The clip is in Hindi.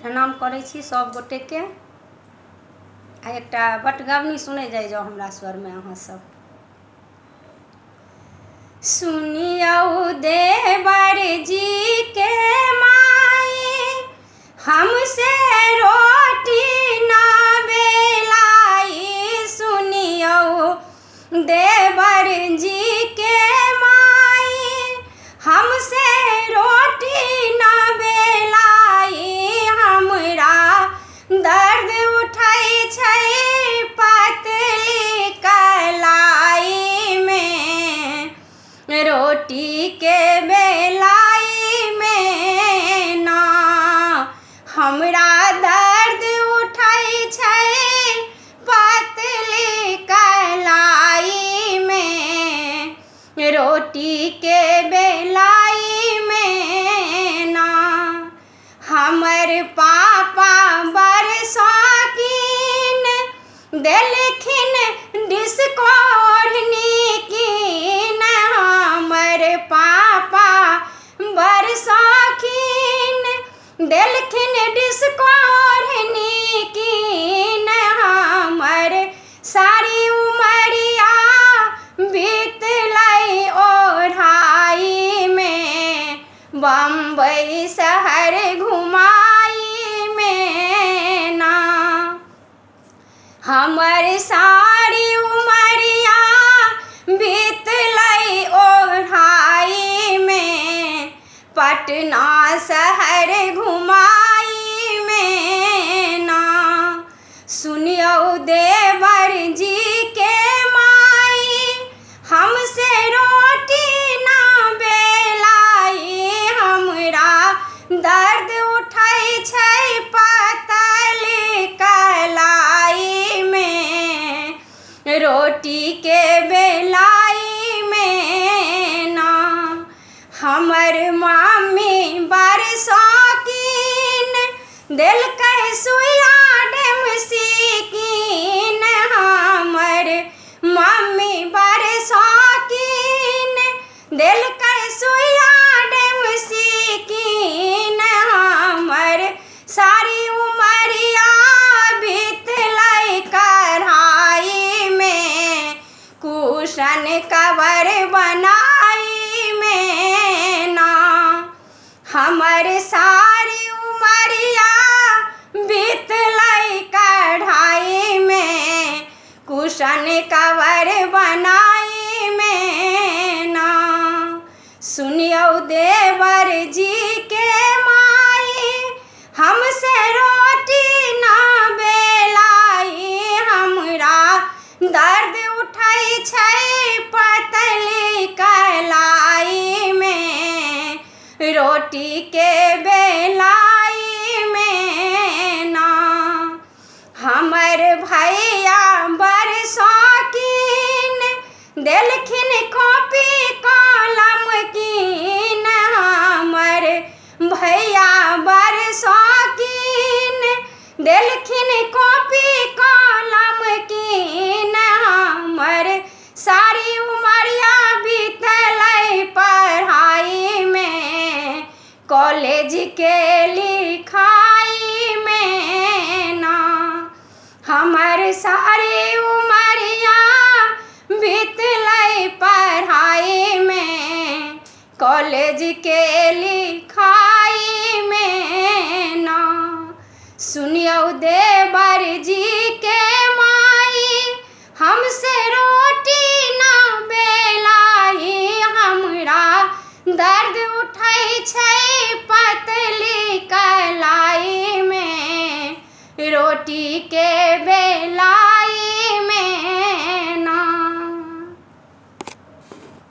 प्रणाम करै छी सब गोटे के। आ एकटा बटगवनी सुनै जाइ जाओ हमरा स्वर में अहाँ सब। सुनियौ देवर जी के माई, हमसे रोटी ना बेलाई। सुनियौ देवर जी के माई, हमसे रोटी ना बेलाई। हमरा दर्द उठै छै पतली कलाई में, रोटी के बेलाई में ना। हमरा दर्द उठै छै पतली कलाई में, रोटी के बेलाई में ना। हमर पापा बड़ शौकीन, देलखिन डिस्को ओढ़नी कीन। हमर पापा बड़ शौकीन, देलखिन डिस्को ओढ़नी कीन। हमर सारी उमरिया बीतलै ओढ़ाई में, बम्बई शहर घुमाई में ना। हमर सारी उमरिया बीतलै ओढ़ाई में, पटना शहर घुमाई में ना। सुनियौ देवर जी के माई, हमसे रोटी ना बेलाई। हमरा दर्द उठै छै पतली कलाई में, रोटी के बेलाई में ना। हमर मम्मी बड़ शौकीन, देलकै सुइया डेमसी कीन। हमर मम्मी बड़ शौकीन, देलकै सुइया डेमसी कीन। हमर सारी उमरिया बीतलै कढ़ाई में, कुशन कवर बनाई में ना। हमर सारी उमरिया बीतलै कढ़ाई में, कुशन कवर बनाई में ना। सुनियौ देवर जी के माई, हमसे रोटी ना बेलाई। हमरा दर्द उठै छै पतली कलाई में, रोटी के बेलाई में ना। हमर भैया बड़ शौकीन, देलखिन कॉपी कलम कीन। हमर भैया बड़ शौकीन, देलखिन कॉपी कलम कीन। हमर सारी उमरिया बीतलै पढ़ाई में, कॉलेज के लिखाई में ना। हमर सारी उमरिया बीतलै पढ़ाई में, कॉलेज के लिखाई में ना। सुनियौ देवर जी के माई, हमसे रोटी ना बेलाई। हमरा दर्द उठै छै पतली कलाई में, रोटी के बेलाई